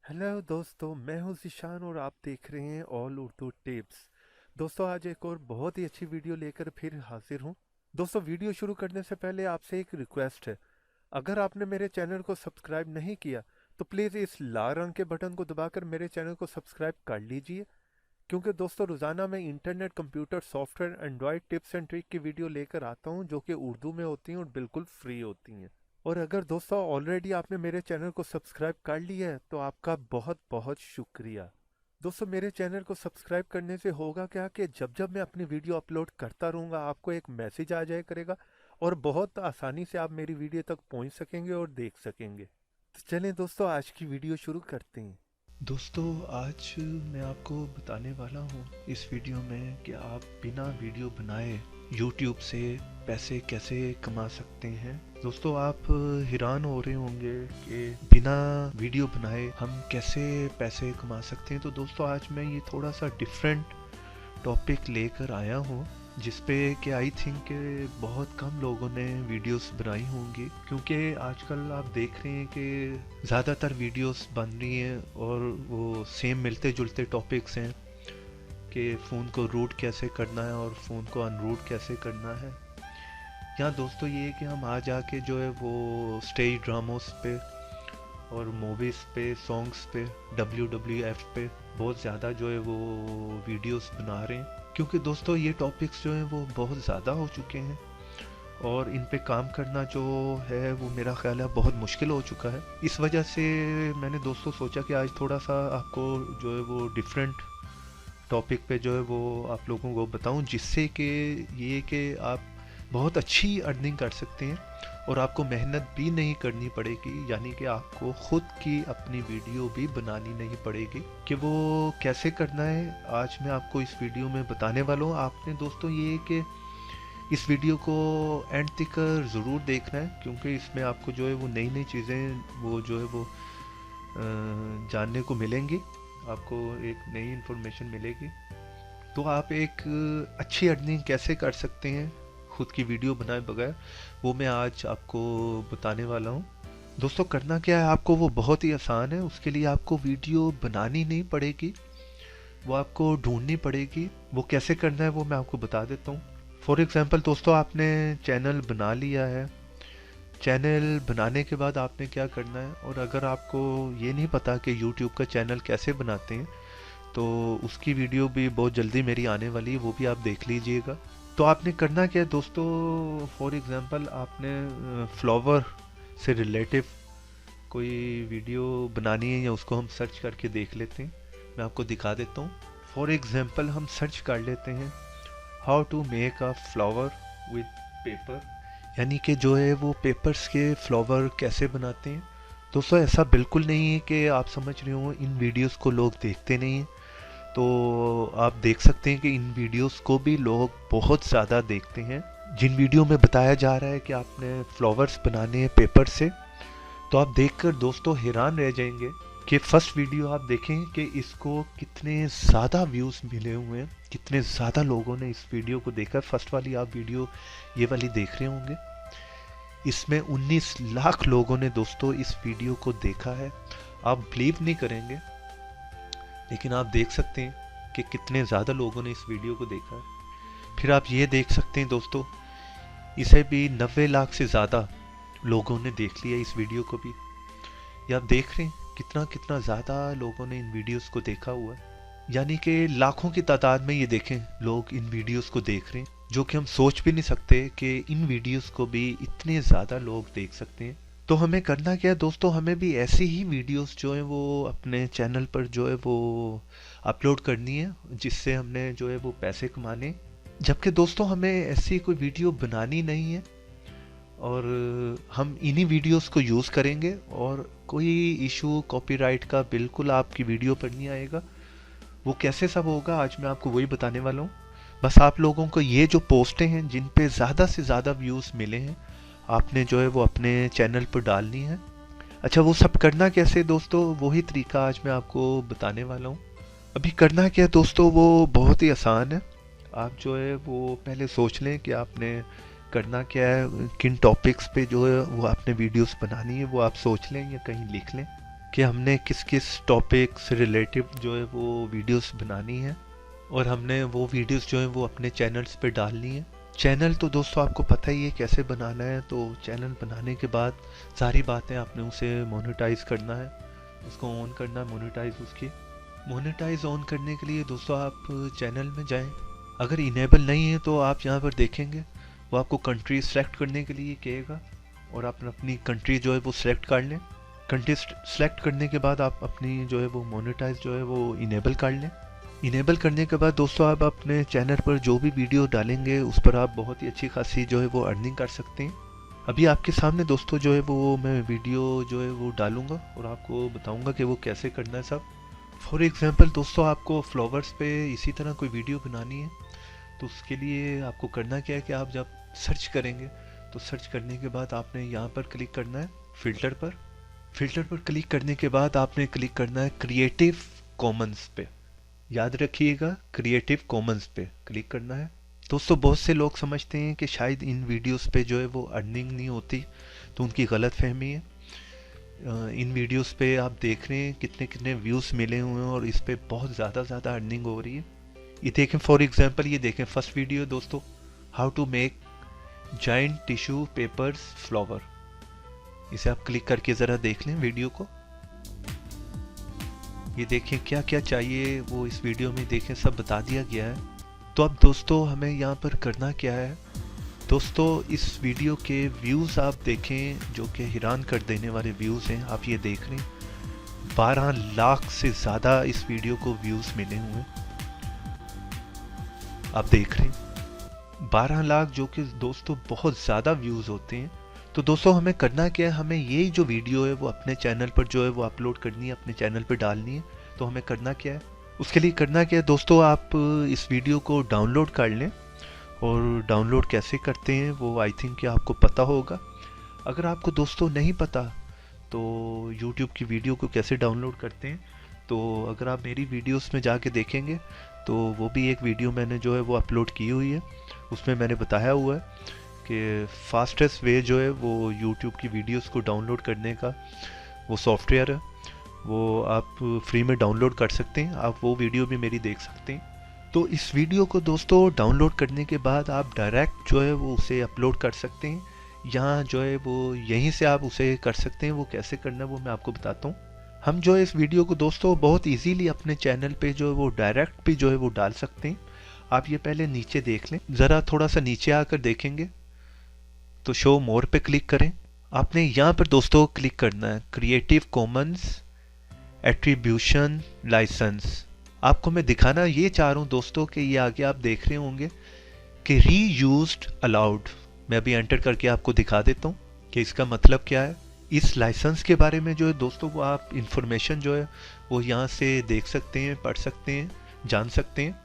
Hello दोस्तों, मैं हूं ज़ीशान और आप देख रहे हैं ऑल उर्दू टिप्स। दोस्तों, आज एक और बहुत ही अच्छी वीडियो लेकर फिर हाजिर हूं। दोस्तों, वीडियो शुरू करने से पहले आपसे एक रिक्वेस्ट है। अगर आपने मेरे चैनल को सब्सक्राइब नहीं किया तो प्लीज़ इस लाल रंग के बटन को दबाकर मेरे चैनल को सब्सक्राइब कर लीजिए, क्योंकि दोस्तों रोज़ाना मैं internet, computer, software, Android tips and trick की वीडियो लेकर आता हूं जो कि उर्दू में होती हैं और बिल्कुल फ्री होती हैं। और अगर दोस्तों ऑलरेडी आपने मेरे चैनल को सब्सक्राइब कर लिया है तो आपका बहुत बहुत शुक्रिया। दोस्तों, मेरे चैनल को सब्सक्राइब करने से होगा क्या कि जब जब मैं अपनी वीडियो अपलोड करता रहूँगा आपको एक मैसेज आ जाया करेगा और बहुत आसानी से आप मेरी वीडियो तक पहुँच सकेंगे और देख सकेंगे। तो चलें दोस्तों, आज की वीडियो शुरू करते हैं। दोस्तों, आज मैं आपको बताने वाला हूँ इस वीडियो में कि आप बिना वीडियो बनाए YouTube से पैसे कैसे कमा सकते हैं। दोस्तों, आप हैरान हो रहे होंगे कि बिना वीडियो बनाए हम कैसे पैसे कमा सकते हैं। तो दोस्तों, आज मैं ये थोड़ा सा डिफरेंट टॉपिक लेकर आया हूँ जिसपे कि आई थिंक बहुत कम लोगों ने वीडियोस बनाई होंगी, क्योंकि आजकल आप देख रहे हैं कि ज़्यादातर वीडियोस बन रही हैं और वो सेम मिलते जुलते टॉपिक्स हैं कि फ़ोन को रूट कैसे करना है और फ़ोन को अनरूट कैसे करना है। यहाँ दोस्तों ये है कि हम आ जाके जो है वो स्टेज ड्रामोस पे और मूवीज़ पे, सॉन्ग्स पे, WWF पे बहुत ज़्यादा जो है वो वीडियोस बना रहे हैं, क्योंकि दोस्तों ये टॉपिक्स जो हैं वो बहुत ज़्यादा हो चुके हैं और इन पे काम करना जो है वो मेरा ख्याल है बहुत मुश्किल हो चुका है। इस वजह से मैंने दोस्तों सोचा कि आज थोड़ा सा आपको जो है वो डिफरेंट टॉपिक पे जो है वो आप लोगों को बताऊं, जिससे कि ये कि आप बहुत अच्छी अर्निंग कर सकते हैं और आपको मेहनत भी नहीं करनी पड़ेगी, यानी कि आपको खुद की अपनी वीडियो भी बनानी नहीं पड़ेगी। कि वो कैसे करना है आज मैं आपको इस वीडियो में बताने वाला हूँ। आपने दोस्तों ये कि इस वीडियो को एंड तक ज़रूर देखना है, क्योंकि इसमें आपको जो है वो नई नई चीज़ें वो जो है वो जानने को मिलेंगी, आपको एक नई इन्फॉर्मेशन मिलेगी। तो आप एक अच्छी अर्निंग कैसे कर सकते हैं खुद की वीडियो बनाए बगैर, वो मैं आज आपको बताने वाला हूँ। दोस्तों, करना क्या है, आपको वो बहुत ही आसान है। उसके लिए आपको वीडियो बनानी नहीं पड़ेगी, वो आपको ढूंढनी पड़ेगी। वो कैसे करना है वो मैं आपको बता देता हूँ। फॉर एग्जांपल दोस्तों, आपने चैनल बना लिया है। चैनल बनाने के बाद आपने क्या करना है, और अगर आपको ये नहीं पता कि यूट्यूब का चैनल कैसे बनाते हैं तो उसकी वीडियो भी बहुत जल्दी मेरी आने वाली है, वो भी आप देख लीजिएगा। तो आपने करना क्या है दोस्तों, फॉर एग्जांपल आपने फ्लावर से रिलेटिव कोई वीडियो बनानी है या उसको हम सर्च करके देख लेते हैं। मैं आपको दिखा देता हूँ। फॉर एग्जांपल हम सर्च कर लेते हैं how to make a flower with paper, यानी कि जो है वो पेपर्स के फ्लावर कैसे बनाते हैं। दोस्तों, ऐसा बिल्कुल नहीं है कि आप समझ रहे हो इन वीडियोस को लोग देखते नहीं हैं। तो आप देख सकते हैं कि इन वीडियोस को भी लोग बहुत ज़्यादा देखते हैं। जिन वीडियो में बताया जा रहा है कि आपने फ्लावर्स बनाने हैं पेपर से, तो आप देखकर दोस्तों हैरान रह जाएंगे कि फर्स्ट वीडियो आप देखें कि इसको कितने ज़्यादा व्यूज़ मिले हुए हैं, कितने ज़्यादा लोगों ने इस वीडियो को देखा। फर्स्ट वाली आप वीडियो ये वाली देख रहे होंगे, इसमें 19 लाख लोगों ने दोस्तों इस वीडियो को देखा है। आप बिलीव नहीं करेंगे, लेकिन आप देख सकते हैं कि कितने ज़्यादा लोगों ने इस वीडियो को देखा है। फिर आप ये देख सकते हैं दोस्तों, इसे भी 90 लाख से ज़्यादा लोगों ने देख लिया इस वीडियो को भी। ये आप देख रहे हैं कितना कितना ज़्यादा लोगों ने इन वीडियोस को देखा हुआ है, यानी कि लाखों की तादाद में ये देखें लोग इन वीडियोस को देख रहे हैं, जो कि हम सोच भी नहीं सकते कि इन वीडियोस को भी इतने ज़्यादा लोग देख सकते हैं। तो हमें करना क्या है दोस्तों, हमें भी ऐसी ही वीडियोस जो है वो अपने चैनल पर जो है वो अपलोड करनी है, जिससे हमने जो है वो पैसे कमाने। जबकि दोस्तों हमें ऐसी कोई वीडियो बनानी नहीं है और हम इन्हीं वीडियोस को यूज़ करेंगे और कोई इशू कॉपीराइट का बिल्कुल आपकी वीडियो पर नहीं आएगा। वो कैसे सब होगा आज मैं आपको वही बताने वाला हूँ। बस आप लोगों को ये जो पोस्टें हैं जिन पे ज़्यादा से ज़्यादा व्यूज़ मिले हैं, आपने जो है वो अपने चैनल पर डालनी है। अच्छा, वो सब करना कैसे दोस्तों, वही तरीका आज मैं आपको बताने वाला हूँ। अभी करना क्या है दोस्तों, वो बहुत ही आसान है। आप जो है वो पहले सोच लें कि आपने करना क्या है, किन टॉपिक्स पे जो है वो आपने वीडियोस बनानी है, वो आप सोच लें या कहीं लिख लें। कि हमने किस किस टॉपिक से रिलेटिव जो है वो वीडियोस बनानी है और हमने वो वीडियोस जो है वो अपने चैनल्स पे डालनी है। चैनल तो दोस्तों आपको पता ही है कैसे बनाना है। तो चैनल बनाने के बाद सारी बातें आपने उसे मोनेटाइज करना है, उसको ऑन करना है, मोनेटाइज ऑन करने के लिए दोस्तों आप चैनल में जाएं। अगर इनेबल नहीं है तो आप यहाँ पर देखेंगे वो आपको कंट्री सेलेक्ट करने के लिए कहेगा और आप अपनी कंट्री जो है वो सिलेक्ट कर लें। कंट्री सेलेक्ट करने के बाद आप अपनी जो है वो मोनेटाइज जो है वो इनेबल कर लें। इनेबल करने के बाद दोस्तों आप अपने चैनल पर जो भी वीडियो डालेंगे उस पर आप बहुत ही अच्छी खासी जो है वो अर्निंग कर सकते हैं। अभी आपके सामने दोस्तों जो है वो मैं वीडियो जो है वो डालूंगा और आपको बताऊंगा कि वो कैसे करना है सब। फॉर एग्जांपल दोस्तों आपको फ्लावर्स पे इसी तरह कोई वीडियो बनानी है तो उसके लिए आपको करना क्या है कि आप जब सर्च करेंगे तो सर्च करने के बाद आपने यहाँ पर क्लिक करना है फिल्टर पर क्लिक करने के बाद आपने क्लिक करना है क्रिएटिव कॉमन्स पे। याद रखिएगा क्रिएटिव कॉमन्स पे क्लिक करना है। दोस्तों बहुत से लोग समझते हैं कि शायद इन वीडियोस पे जो है वो अर्निंग नहीं होती, तो उनकी गलत फहमी है। इन वीडियोस पे आप देख रहे हैं कितने कितने व्यूज़ मिले हुए हैं और इस पे बहुत ज़्यादा अर्निंग हो रही है। ये देखें फॉर एग्जांपल, ये देखें फर्स्ट वीडियो दोस्तों, how to make giant tissue papers flower. इसे आप क्लिक करके ज़रा देख लें वीडियो को। ये देखें क्या क्या चाहिए वो इस वीडियो में देखें सब बता दिया गया है। तो अब दोस्तों हमें यहाँ पर करना क्या है दोस्तों, इस वीडियो के व्यूज़ आप देखें जो कि हैरान कर देने वाले व्यूज़ हैं। आप ये देख रहे हैं 12 लाख से ज़्यादा इस वीडियो को व्यूज़ मिले हुए हैं। आप देख रहे हैं 12 लाख, जो कि दोस्तों बहुत ज़्यादा व्यूज़ होते हैं। तो दोस्तों हमें करना क्या है, हमें ये जो वीडियो है वो अपने चैनल पर जो है वो अपलोड करनी है, अपने चैनल पर डालनी है। तो हमें करना क्या है, उसके लिए करना क्या है दोस्तों, आप इस वीडियो को डाउनलोड कर लें। और डाउनलोड कैसे करते हैं वो आई थिंक कि आपको पता होगा। अगर आपको दोस्तों नहीं पता तो YouTube की वीडियो को कैसे डाउनलोड करते हैं, तो अगर आप मेरी वीडियोस में जाके देखेंगे तो वो भी एक वीडियो मैंने जो है वो अपलोड की हुई है। उसमें मैंने बताया हुआ है कि फास्टेस्ट वे जो है वो YouTube की वीडियोस को डाउनलोड करने का वो सॉफ्टवेयर है, वो आप फ्री में डाउनलोड कर सकते हैं। आप वो वीडियो भी मेरी देख सकते हैं। तो इस वीडियो को दोस्तों डाउनलोड करने के बाद आप डायरेक्ट जो है वो उसे अपलोड कर सकते हैं। यहाँ जो है वो यहीं से आप उसे कर सकते हैं। वो कैसे करना है वो मैं आपको बताता हूँ। हम जो है इस वीडियो को दोस्तों बहुत इजीली अपने चैनल पे जो है वो डायरेक्ट भी जो है वो डाल सकते हैं। आप ये पहले नीचे देख लें, ज़रा थोड़ा सा नीचे आकर देखेंगे तो शो मोर पे क्लिक करें। आपने यहाँ पर दोस्तों क्लिक करना है क्रिएटिव कॉमन्स एट्रीब्यूशन लाइसेंस। आपको मैं दिखाना ये चाह रहा हूँ दोस्तों कि ये आगे आप देख रहे होंगे कि रीयूज्ड अलाउड। मैं अभी एंटर करके आपको दिखा देता हूँ कि इसका मतलब क्या है। इस लाइसेंस के बारे में जो है दोस्तों वो आप इंफॉर्मेशन जो है वो यहाँ से देख सकते हैं, पढ़ सकते हैं, जान सकते हैं।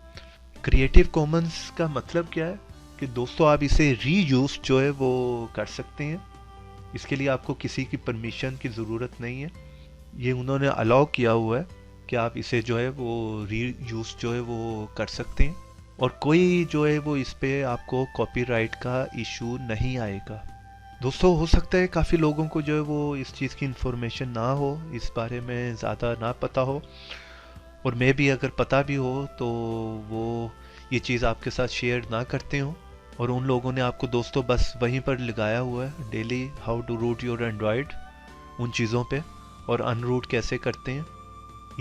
क्रिएटिव कॉमन्स का मतलब क्या है कि दोस्तों आप इसे रीयूज जो है वो कर सकते हैं। इसके लिए आपको किसी की परमिशन की ज़रूरत नहीं है। ये उन्होंने अलाउ किया हुआ है कि आप इसे जो है वो रीयूज जो है वो कर सकते हैं और कोई जो है वो इस पे आपको कॉपीराइट का इशू नहीं आएगा। दोस्तों हो सकता है काफ़ी लोगों को जो है वो इस चीज़ की इंफॉर्मेशन ना हो, इस बारे में ज़्यादा ना पता हो, और मे भी अगर पता भी हो तो वो ये चीज़ आपके साथ शेयर ना करते हो। और उन लोगों ने आपको दोस्तों बस वहीं पर लगाया हुआ है daily how to root your android, उन चीज़ों पे, और अनरूट कैसे करते हैं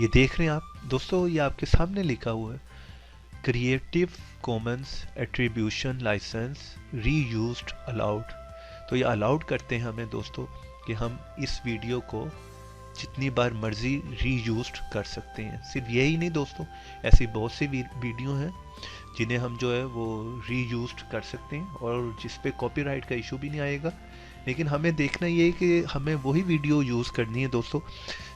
ये देख रहे हैं आप दोस्तों। ये आपके सामने लिखा हुआ है creative commons attribution license reused allowed. तो ये अलाउड करते हैं हमें दोस्तों कि हम इस वीडियो को जितनी बार मर्जी रीयूज्ड कर सकते हैं। सिर्फ यही नहीं दोस्तों, ऐसी बहुत सी वीडियो हैं जिन्हें हम जो है वो रीयूज्ड कर सकते हैं और जिस पे कॉपीराइट का इशू भी नहीं आएगा। लेकिन हमें देखना ये है कि हमें वही वीडियो यूज़ करनी है दोस्तों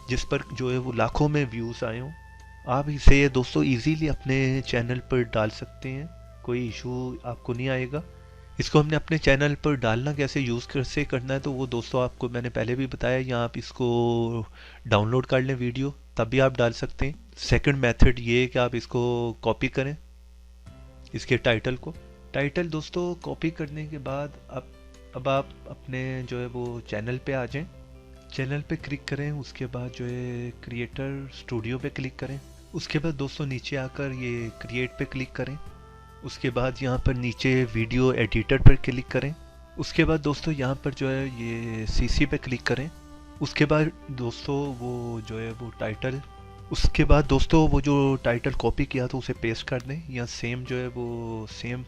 जिस पर जो है वो लाखों में व्यूज़ आए हों। आप इसे दोस्तों इजीली अपने चैनल पर डाल सकते हैं, कोई इशू आपको नहीं आएगा। इसको हमने अपने चैनल पर डालना कैसे, यूज़ कैसे करना है तो वो दोस्तों आपको मैंने पहले भी बताया। यहाँ आप इसको डाउनलोड कर लें वीडियो, तब भी आप डाल सकते हैं। सेकंड मेथड ये है कि आप इसको कॉपी करें, इसके टाइटल दोस्तों कॉपी करने के बाद अब आप अपने जो है वो चैनल पे आ जाएं। चैनल पे क्लिक करें, उसके बाद जो है क्रिएटर स्टूडियो पे क्लिक करें। उसके बाद दोस्तों नीचे आकर ये क्रिएट पे क्लिक करें। उसके बाद यहाँ पर नीचे वीडियो एडिटर पर क्लिक करें। उसके बाद दोस्तों यहाँ पर जो है ये सीसी पे क्लिक करें। उसके बाद दोस्तों वो जो है वो टाइटल, उसके बाद दोस्तों वो जो टाइटल कॉपी किया था उसे पेस्ट कर दें, या सेम जो है वो सेम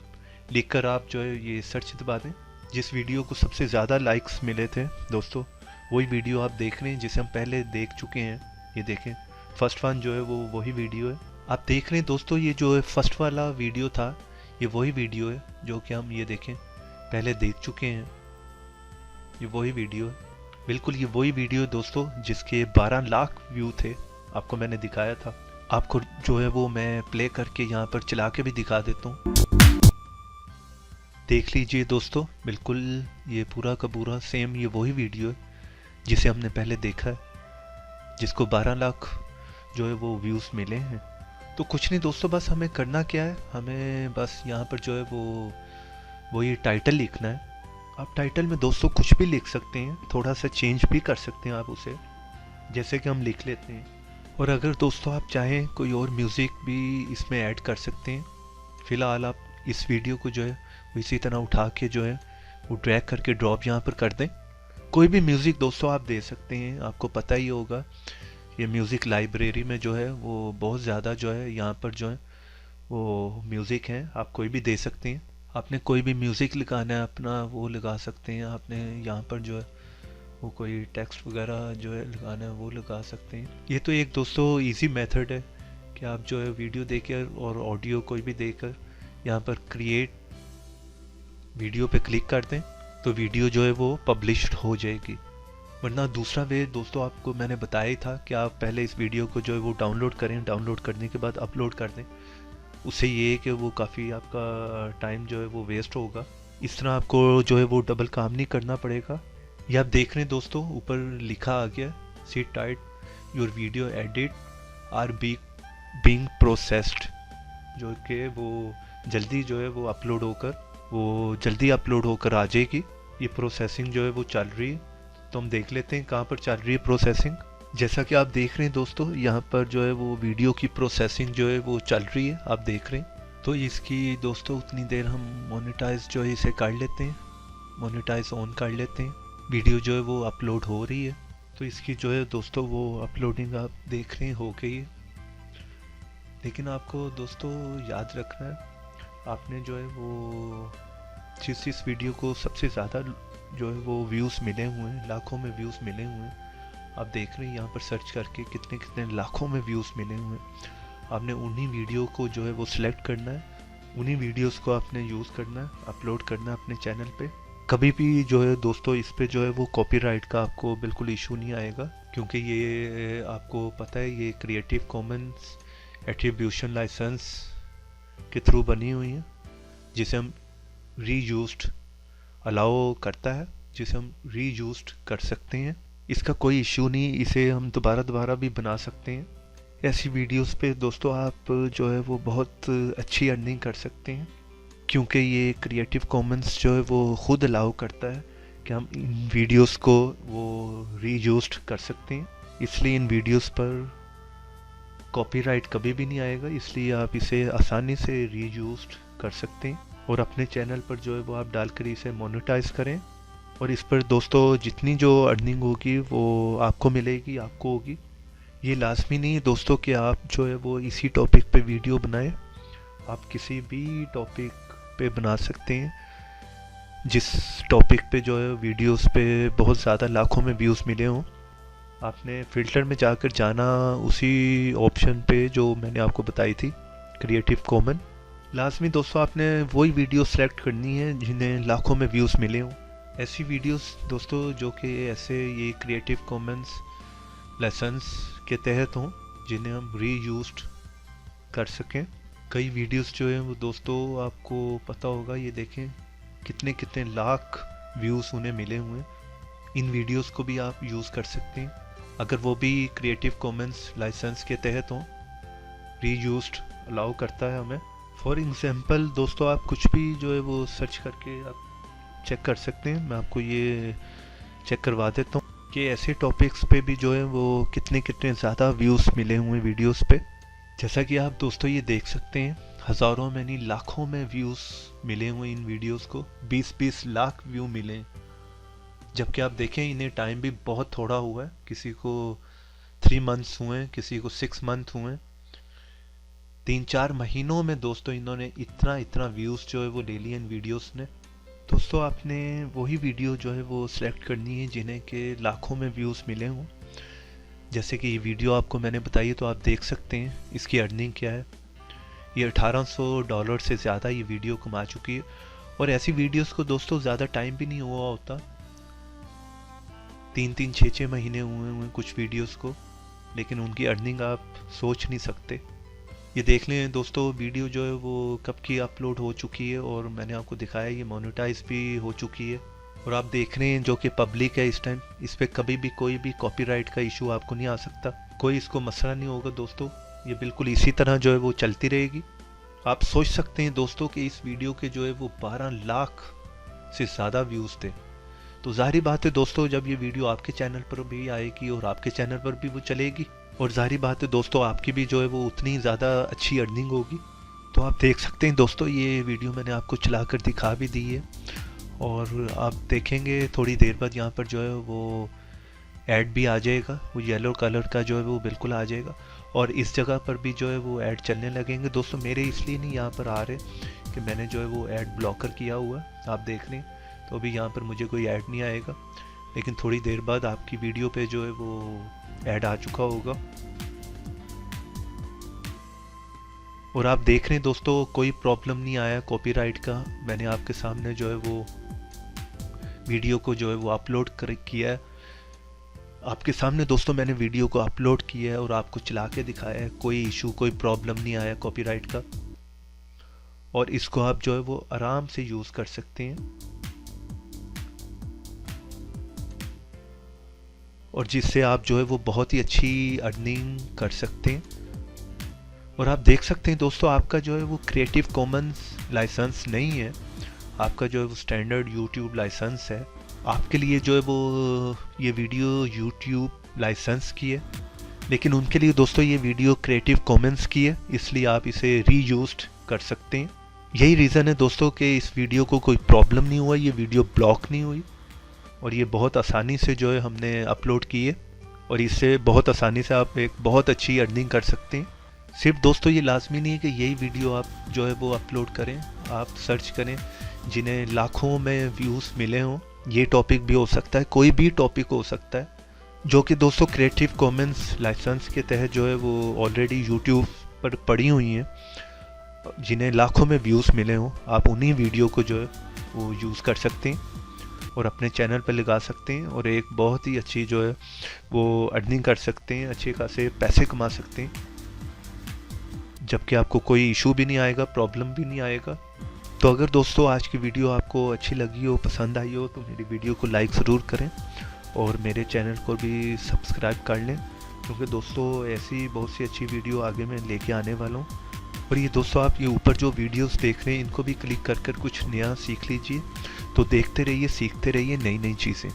लिखकर आप जो है ये सर्च दबा दें। जिस वीडियो को सबसे ज़्यादा लाइक्स मिले थे दोस्तों, वही वीडियो आप देख रहे हैं जिसे हम पहले देख चुके हैं। ये देखें, फर्स्ट वन जो है वो वही वीडियो है। आप देख रहे हैं दोस्तों, ये जो है फर्स्ट वाला वीडियो था, ये वही वीडियो है जो कि हम ये देखें पहले देख चुके हैं। ये वही वीडियो है, बिल्कुल ये वही वीडियो है दोस्तों, जिसके 12 लाख व्यू थे, आपको मैंने दिखाया था। आपको जो है वो मैं प्ले करके यहाँ पर चला के भी दिखा देता हूँ। देख लीजिए दोस्तों, बिल्कुल ये पूरा का पूरा सेम ये वही वीडियो है जिसे हमने पहले देखा है, जिसको 12 लाख जो है वो व्यूज़ मिले हैं। तो कुछ नहीं दोस्तों, बस हमें करना क्या है, हमें बस यहाँ पर जो है वो ये टाइटल लिखना है। आप टाइटल में दोस्तों कुछ भी लिख सकते हैं, थोड़ा सा चेंज भी कर सकते हैं आप उसे, जैसे कि हम लिख लेते हैं। और अगर दोस्तों आप चाहें कोई और म्यूज़िक भी इसमें ऐड कर सकते हैं। फ़िलहाल आप इस वीडियो को जो है इसी तरह उठा के जो है वो ड्रैग करके ड्रॉप यहाँ पर कर दें। कोई भी म्यूज़िक दोस्तों आप दे सकते हैं, आपको पता ही होगा ये म्यूज़िक लाइब्रेरी में जो है वो बहुत ज़्यादा जो है यहाँ पर जो है वो म्यूज़िक हैं, आप कोई भी दे सकते हैं। आपने कोई भी म्यूज़िक लगाना है अपना वो लगा सकते हैं। आपने यहाँ पर जो है वो कोई टेक्स्ट वगैरह जो है लगाना है वो लगा सकते हैं। ये तो एक दोस्तों इजी मेथड है कि आप जो है वीडियो देकर और ऑडियो कोई भी देकर यहाँ पर क्रिएट वीडियो पे क्लिक कर दें तो वीडियो जो है वो पब्लिश्ड हो जाएगी। वरना दूसरा वे दोस्तों आपको मैंने बताया ही था कि आप पहले इस वीडियो को जो है वो डाउनलोड करें, डाउनलोड करने के बाद अपलोड कर दें। उससे ये है कि वो काफ़ी आपका टाइम जो है वो वेस्ट होगा। इस तरह आपको जो है वो डबल काम नहीं करना पड़ेगा। ये आप देख रहे हैं दोस्तों, ऊपर लिखा आ गया sit tight your video edit are being processed, जो कि वो जल्दी जो है वो जल्दी अपलोड होकर आ जाएगी। ये प्रोसेसिंग जो है वो चल रही है, तो हम देख लेते हैं कहाँ पर चल रही है प्रोसेसिंग। जैसा कि आप देख रहे हैं दोस्तों, यहाँ पर जो है वो वीडियो की प्रोसेसिंग जो है वो चल रही है, आप देख रहे हैं। तो इसकी दोस्तों उतनी देर हम मोनेटाइज जो है इसे कर लेते हैं, मोनेटाइज ऑन कर लेते हैं। वीडियो जो है वो अपलोड हो रही है, तो इसकी जो है दोस्तों वो अपलोडिंग आप देख रहे हैं हो गई है। लेकिन आपको दोस्तों याद रखना है, आपने जो है वो जिस वीडियो को सबसे ज़्यादा जो है वो व्यूज़ मिले हुए हैं, लाखों में व्यूज़ मिले हुए हैं, आप देख रहे हैं यहाँ पर सर्च करके कितने कितने लाखों में व्यूज़ मिले हुए हैं। आपने उन्हीं वीडियो को जो है वो सिलेक्ट करना है, उन्हीं वीडियोस को आपने यूज़ करना है, अपलोड करना है अपने चैनल पे। कभी भी जो है दोस्तों इस पे जो है वो कॉपीराइट का आपको बिल्कुल इशू नहीं आएगा, क्योंकि ये आपको पता है ये क्रिएटिव कॉमन्स एट्रीब्यूशन लाइसेंस के थ्रू बनी हुई है, जिसे हम रीयूज्ड अलाउ करता है, जिसे हम रीयूज्ड कर सकते हैं। इसका कोई इश्यू नहीं, इसे हम दोबारा भी बना सकते हैं। ऐसी वीडियोस पे दोस्तों आप जो है वो बहुत अच्छी अर्निंग कर सकते हैं, क्योंकि ये क्रिएटिव कॉमन्स जो है वो खुद अलाउ करता है कि हम इन वीडियोस को वो रीयूज्ड कर सकते हैं। इसलिए इन वीडियोस पर कॉपीराइट कभी भी नहीं आएगा, इसलिए आप इसे आसानी से रीयूज्ड कर सकते हैं और अपने चैनल पर जो है वो आप डालकर इसे मोनेटाइज करें। और इस पर दोस्तों जितनी जो अर्निंग होगी वो आपको मिलेगी, आपको होगी। ये लाजमी नहीं है दोस्तों कि आप जो है वो इसी टॉपिक पे वीडियो बनाएं, आप किसी भी टॉपिक पे बना सकते हैं जिस टॉपिक पे जो है वीडियोस पे बहुत ज़्यादा लाखों में व्यूज़ मिले हों। आपने फ़िल्टर में जाकर जाना उसी ऑप्शन पे जो मैंने आपको बताई थी, क्रिएटिव कॉमन। लाजमी दोस्तों आपने वही वीडियो सेलेक्ट करनी है जिन्हें लाखों में व्यूज़ मिले हों। ऐसी वीडियोस दोस्तों जो कि ऐसे ये क्रिएटिव कॉमन्स लाइसेंस के तहत हों, जिन्हें हम रीयूज्ड कर सकें। कई वीडियोस जो हैं वो दोस्तों आपको पता होगा, ये देखें कितने कितने लाख व्यूज़ उन्हें मिले हुए हैं। इन वीडियोस को भी आप यूज़ कर सकते हैं अगर वो भी क्रिएटिव कॉमन्स लाइसेंस के तहत हों, रीयूज्ड अलाउ करता है हमें। फॉर एग्जांपल दोस्तों आप कुछ भी जो है वो सर्च करके आप चेक कर सकते हैं। मैं आपको ये चेक करवा देता हूँ। कि ऐसे टॉपिक्स पे भी जो है वो कितने कितने ज़्यादा व्यूज़ मिले हुए वीडियोस पे। जैसा कि आप दोस्तों ये देख सकते हैं, हज़ारों में नहीं लाखों में व्यूज़ मिले हुए इन वीडियोस को, 20-20 लाख व्यू मिले। जबकि आप देखें इन्हें टाइम भी बहुत थोड़ा हुआ है, किसी को 3 मंथ्स हुए हैं, किसी को 6 मंथ हुए हैं। 3-4 महीनों में दोस्तों इन्होंने इतना इतना व्यूज़ जो है वो ले लिए इन वीडियोस ने। दोस्तों आपने वही वीडियो जो है वो सिलेक्ट करनी है जिन्हें के लाखों में व्यूज़ मिले हों। जैसे कि ये वीडियो आपको मैंने बताई, तो आप देख सकते हैं इसकी अर्निंग क्या है। ये $1800 से ज़्यादा ये वीडियो कमा चुकी है। और ऐसी वीडियोस को दोस्तों ज़्यादा टाइम भी नहीं हुआ होता, 3-3, 6-6 महीने हुए हुए कुछ वीडियोस को, लेकिन उनकी अर्निंग आप सोच नहीं सकते। ये देख लें दोस्तों, वीडियो जो है वो कब की अपलोड हो चुकी है और मैंने आपको दिखाया ये मोनेटाइज भी हो चुकी है। और आप देख रहे हैं जो कि पब्लिक है इस टाइम, इस पर कभी भी कोई भी कॉपीराइट का इशू आपको नहीं आ सकता, कोई इसको मसला नहीं होगा दोस्तों। ये बिल्कुल इसी तरह जो है वो चलती रहेगी। आप सोच सकते हैं दोस्तों कि इस वीडियो के जो है वो 12 लाख से ज़्यादा व्यूज़ थे। तो ज़ाहिर बात है दोस्तों, जब ये वीडियो आपके चैनल पर भी आएगी और आपके चैनल पर भी वो चलेगी, और ज़ाहिर बात है दोस्तों आपकी भी जो है वो उतनी ज़्यादा अच्छी अर्निंग होगी। तो आप देख सकते हैं दोस्तों, ये वीडियो मैंने आपको चलाकर दिखा भी दी है, और आप देखेंगे थोड़ी देर बाद यहाँ पर जो है वो ऐड भी आ जाएगा, वो येलो कलर का जो है वो बिल्कुल आ जाएगा। और इस जगह पर भी जो है वो ऐड चलने लगेंगे दोस्तों। मेरे इसलिए नहीं यहाँ पर आ रहे कि मैंने जो है वो ऐड ब्लॉकर किया हुआ है, आप देख लें। तो अभी यहाँ पर मुझे कोई ऐड नहीं आएगा, लेकिन थोड़ी देर बाद आपकी वीडियो पे जो है वो ऐड आ चुका होगा। और आप देख रहे हैं दोस्तों कोई प्रॉब्लम नहीं आया कॉपीराइट का। मैंने आपके सामने जो है वो वीडियो को जो है वो अपलोड किया है, आपके सामने दोस्तों मैंने वीडियो को अपलोड किया है और आपको चला के दिखाया है। कोई इशू, कोई प्रॉब्लम नहीं आया कॉपीराइट का, और इसको आप जो है वो आराम से यूज़ कर सकते हैं, और जिससे आप जो है वो बहुत ही अच्छी अर्निंग कर सकते हैं। और आप देख सकते हैं दोस्तों, आपका जो है वो क्रिएटिव कॉमन्स लाइसेंस नहीं है, आपका जो है वो स्टैंडर्ड यूट्यूब लाइसेंस है। आपके लिए जो है वो ये वीडियो यूट्यूब लाइसेंस की है, लेकिन उनके लिए दोस्तों ये वीडियो क्रिएटिव कॉमन्स की है, इसलिए आप इसे रीयूज्ड कर सकते हैं। यही रीज़न है दोस्तों कि इस वीडियो को कोई प्रॉब्लम नहीं हुआ, ये वीडियो ब्लॉक नहीं हुई, और ये बहुत आसानी से जो है हमने अपलोड की है, और इससे बहुत आसानी से आप एक बहुत अच्छी अर्निंग कर सकते हैं। सिर्फ दोस्तों ये लाजमी नहीं है कि यही वीडियो आप जो है वो अपलोड करें, आप सर्च करें जिन्हें लाखों में व्यूज़ मिले हों। ये टॉपिक भी हो सकता है, कोई भी टॉपिक हो सकता है, जो कि दोस्तों क्रिएटिव कॉमन्स लाइसेंस के तहत जो है वो ऑलरेडी यूट्यूब पर पड़ी हुई हैं, जिन्हें लाखों में व्यूज़ मिले हों। आप उन्हीं वीडियो को जो है वो यूज़ कर सकते हैं और अपने चैनल पर लगा सकते हैं, और एक बहुत ही अच्छी जो है वो अर्निंग कर सकते हैं, अच्छे खासे पैसे कमा सकते हैं, जबकि आपको कोई इशू भी नहीं आएगा, प्रॉब्लम भी नहीं आएगा। तो अगर दोस्तों आज की वीडियो आपको अच्छी लगी हो, पसंद आई हो, तो मेरी वीडियो को लाइक ज़रूर करें और मेरे चैनल को भी सब्सक्राइब कर लें, क्योंकि दोस्तों ऐसी बहुत सी अच्छी वीडियो आगे मैं लेके आने वाला हूँ। और ये दोस्तों आप ये ऊपर जो वीडियोस देख रहे हैं, इनको भी क्लिक कर कुछ नया सीख लीजिए। तो देखते रहिए, सीखते रहिए नई नई चीज़ें।